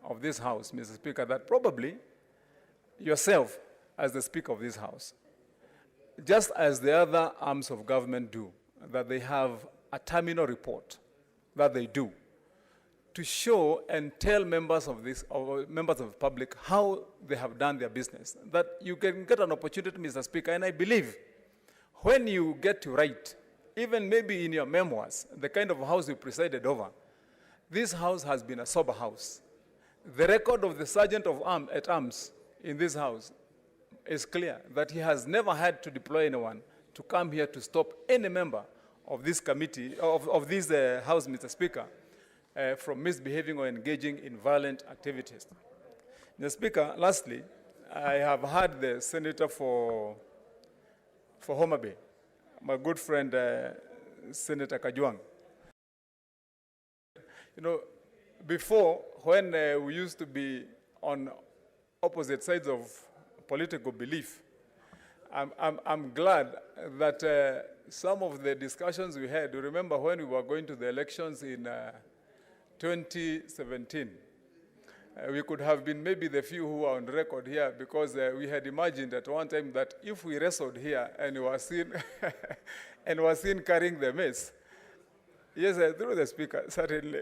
of this House, Mr. Speaker, that probably yourself, as the Speaker of this House, just as the other arms of government do, that they have a terminal report that they do to show and tell members of this, or members of the public, how they have done their business, that you can get an opportunity, Mr. Speaker, and I believe when you get to write, even maybe in your memoirs, the kind of house you presided over, this house has been a sober house. The record of the Sergeant at Arms in this house is clear, that he has never had to deploy anyone to come here to stop any member of this committee, of this House, Mr. Speaker, from misbehaving or engaging in violent activities. Mr. Speaker, lastly, I have heard the Senator for Homa Bay, my good friend, Senator Kajwang. You know, before, when we used to be on opposite sides of political belief, I'm glad that some of the discussions we had, you remember when we were going to the elections in 2017, we could have been maybe the few who are on record here, because we had imagined at one time that if we wrestled here and were seen, and were seen carrying the mess, yes, through the Speaker, certainly.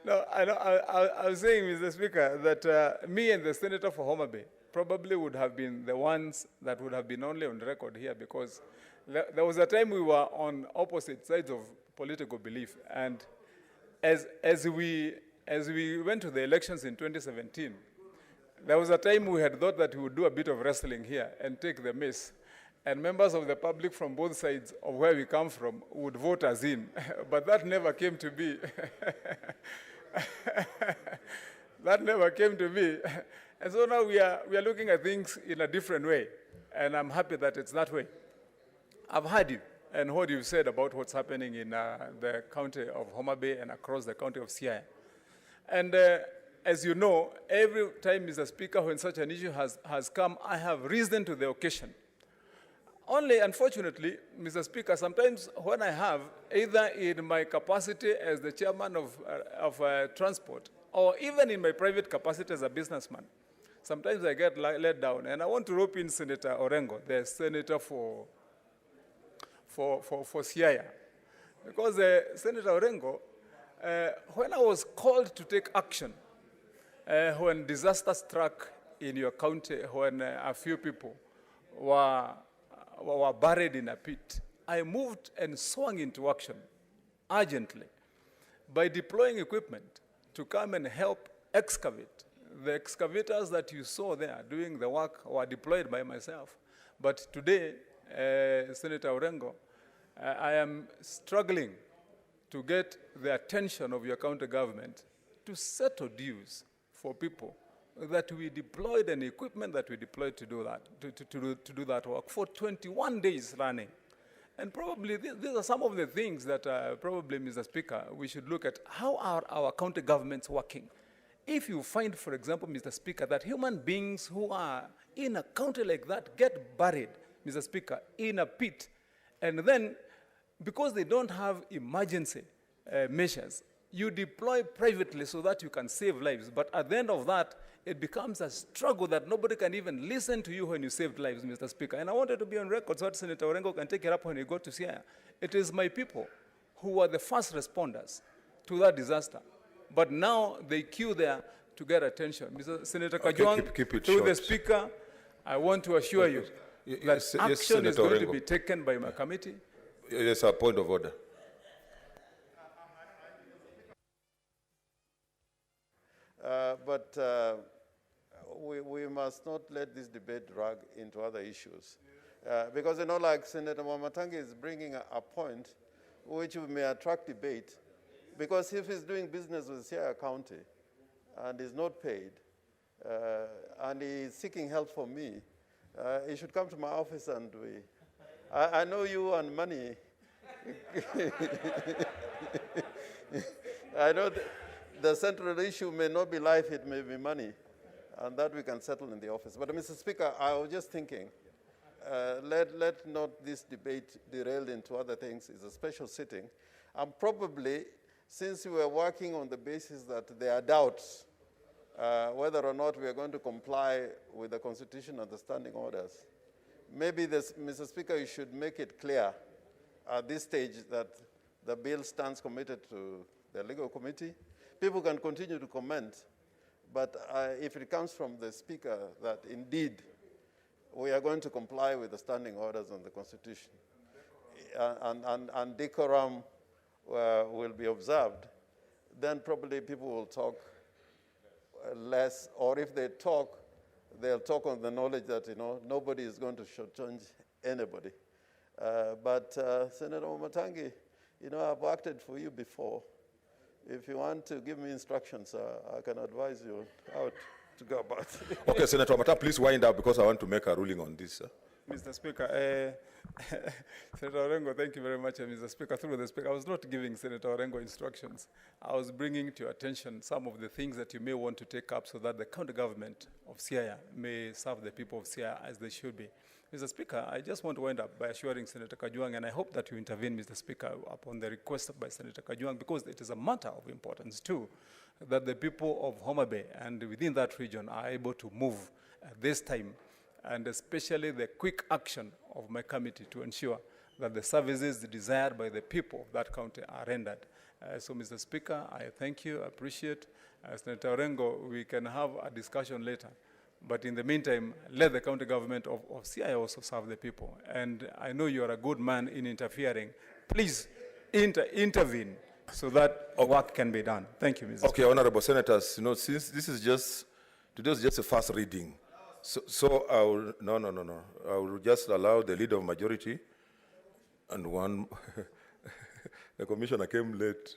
No, I was saying, Mr. Speaker, that me and the Senator for Homa Bay probably would have been the ones that would have been only on record here, because there was a time we were on opposite sides of political belief, and as we went to the elections in 2017, there was a time we had thought that we would do a bit of wrestling here and take the mess, and members of the public from both sides of where we come from would vote us in, but that never came to be. That never came to be. And so now we are looking at things in a different way, and I'm happy that it's that way. I've heard you and what you've said about what's happening in the county of Homa Bay and across the county of Siaya. And as you know, every time, Mr. Speaker, when such an issue has come, I have risen to the occasion. Only, unfortunately, Mr. Speaker, sometimes when I have, either in my capacity as the chairman of transport, or even in my private capacity as a businessman, sometimes I get let down. And I want to rope in Senator Orengo, the senator for Siaya. Because Senator Orengo, when I was called to take action, when disaster struck in your county, when a few people were buried in a pit, I moved and swung into action urgently by deploying equipment to come and help excavate. The excavators that you saw there doing the work were deployed by myself. But today, Senator Orengo, I am struggling to get the attention of your county government to settle dues for people that we deployed and equipment that we deployed to do that, to do that work for 21 days running. And probably these are some of the things that probably, Mr. Speaker, we should look at. How are our county governments working? If you find, for example, Mr. Speaker, that human beings who are in a county like that get buried, Mr. Speaker, in a pit, and then because they don't have emergency measures, you deploy privately so that you can save lives. But at the end of that, it becomes a struggle that nobody can even listen to you when you saved lives, Mr. Speaker. And I wanted to be on record so that Senator Orengo can take it up when you go to Siaya. It is my people who were the first responders to that disaster. But now they queue there to get attention. Mr. Senator Kajwang, keep it through short. the Speaker, I want to assure you that action is going to be taken by my committee. Yes, a point of order. But we must not let this debate drag into other issues. Because, you know, like Senator Wamatangi is bringing a point which may attract debate. Because if he's doing business with Siaya County and is not paid, and he's seeking help from me, he should come to my office and I know you and money. I know the central issue may not be life, it may be money, and that we can settle in the office. But Mr. Speaker, I was just thinking, let not this debate derail into other things. It's a special sitting. And probably, since we were working on the basis that there are doubts whether or not we are going to comply with the Constitution and the standing orders. Maybe, Mr. Speaker, you should make it clear at this stage that the bill stands committed to the legal committee. People can continue to comment, but if it comes from the Speaker that indeed we are going to comply with the standing orders and the Constitution, and decorum will be observed, then probably people will talk less, or if they talk, they'll talk on the knowledge that, nobody is going to shortchange anybody. But Senator Wamatangi, I've acted for you before. If you want to give me instructions, I can advise you how to go about it. Okay, Senator Wamatangi, please wind up because I want to make a ruling on this. Mr. Speaker, Senator Orengo, thank you very much, Mr. Speaker. Through the Speaker, I was not giving Senator Orengo instructions. I was bringing to your attention some of the things that you may want to take up so that the county government of Siaya may serve the people of Siaya as they should be. Mr. Speaker, I just want to wind up by assuring Senator Kajwang, and I hope that you intervene, Mr. Speaker, upon the request by Senator Kajwang, because it is a matter of importance too, that the people of Homa Bay and within that region are able to move at this time, and especially the quick action of my committee to ensure that the services desired by the people of that county are rendered. So, Mr. Speaker, I thank you, I appreciate. Senator Orengo, we can have a discussion later. But in the meantime, let the county government of Siaya also serve the people. And I know you are a good man in interfering. Please intervene so that work can be done. Thank you, Mr. Okay, honorable senators, since this is today is just a first reading, so I will, no. I will just allow the leader of majority and one, the commissioner came late.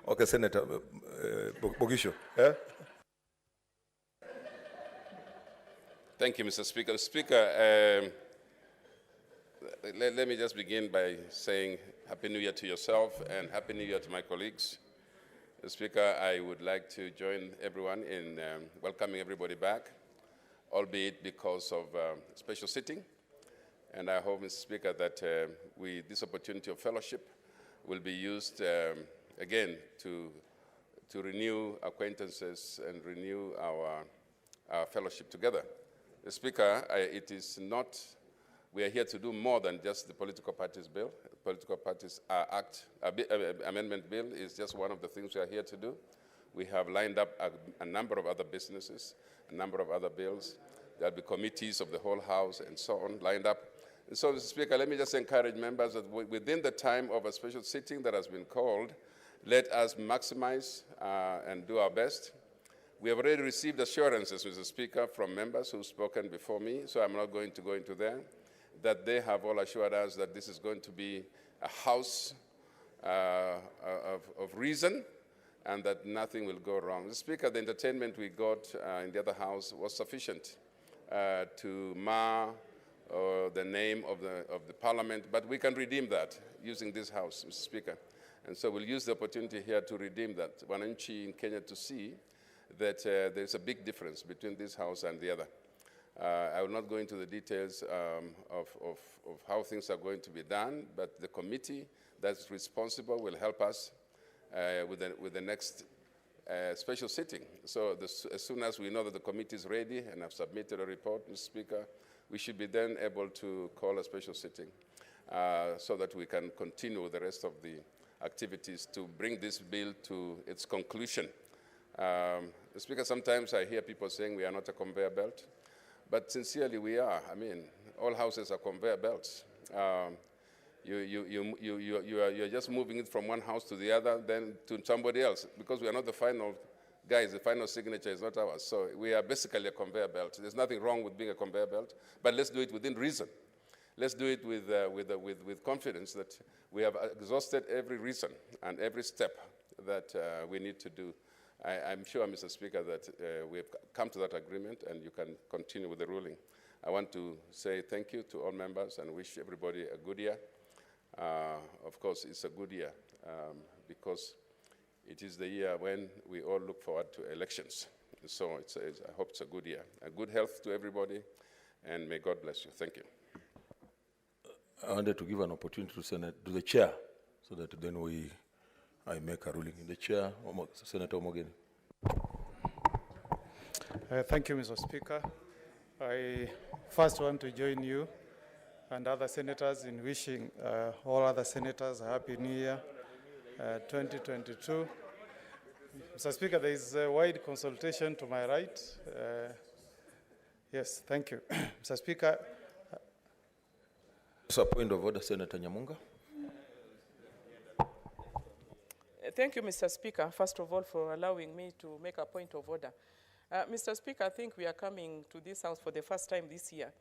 Okay, Senator Bogisho. Thank you, Mr. Speaker. Speaker, let me just begin by saying Happy New Year to yourself and Happy New Year to my colleagues. Speaker, I would like to join everyone in welcoming everybody back, albeit because of special sitting. And I hope, Mr. Speaker, that this opportunity of fellowship will be used again to renew acquaintances and renew our fellowship together. Speaker, it is not, we are here to do more than just the political parties bill. The political parties amendment bill is just one of the things we are here to do. We have lined up a number of other businesses, a number of other bills. There will be committees of the whole House and so on lined up. And so, Mr. Speaker, let me just encourage members that within the time of a special sitting that has been called, let us maximize and do our best. We have already received assurances, Mr. Speaker, from members who've spoken before me, so I'm not going to go into them, that they have all assured us that this is going to be a house of reason and that nothing will go wrong. Mr. Speaker, the entertainment we got in the other house was sufficient to mar the name of the parliament, but we can redeem that using this house, Mr. Speaker. And so we'll use the opportunity here to redeem that. Wananchi in Kenya to see that there's a big difference between this house and the other. I will not go into the details of how things are going to be done, but the committee that's responsible will help us with the next special sitting. So as soon as we know that the committee is ready and have submitted a report, Mr. Speaker, we should be then able to call a special sitting so that we can continue with the rest of the activities to bring this bill to its conclusion. Speaker, sometimes I hear people saying we are not a conveyor belt, but sincerely we are. I mean, all houses are conveyor belts. You're just moving it from one house to the other, then to somebody else, because we are not the final guys, the final signature is not ours. So we are basically a conveyor belt. There's nothing wrong with being a conveyor belt, but let's do it within reason. Let's do it with confidence that we have exhausted every reason and every step that we need to do. I'm sure, Mr. Speaker, that we have come to that agreement and you can continue with the ruling. I want to say thank you to all members and wish everybody a good year. Of course, it's a good year because it is the year when we all look forward to elections. So I hope it's a good year. A good health to everybody, and may God bless you. Thank you. I wanted to give an opportunity to the chair so that then we I make a ruling. The chair, Senator Omogeni. Thank you, Mr. Speaker. I first want to join you and other senators in wishing all other senators a happy new year, 2022. Mr. Speaker, there is a wide consultation to my right. Yes, thank you. Mr. Speaker. So, point of order, Senator Nyamunga. Thank you, Mr. Speaker, first of all, for allowing me to make a point of order. Mr. Speaker, I think we are coming to this house for the first time this year.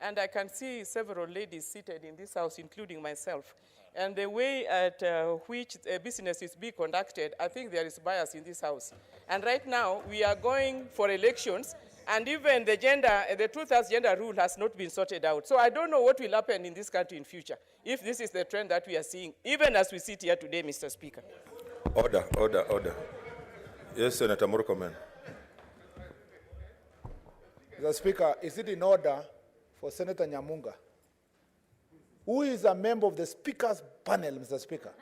And I can see several ladies seated in this house, including myself. And the way at which business is being conducted, I think there is bias in this house. And right now, we are going for elections, and even the two-thirds gender rule has not been sorted out. So I don't know what will happen in this country in future, if this is the trend that we are seeing, even as we sit here today, Mr. Speaker. Order, order, order. Yes, Senator Murkomen. Mr. Speaker, is it in order for Senator Nyamunga, who is a member of the Speaker's panel, Mr. Speaker,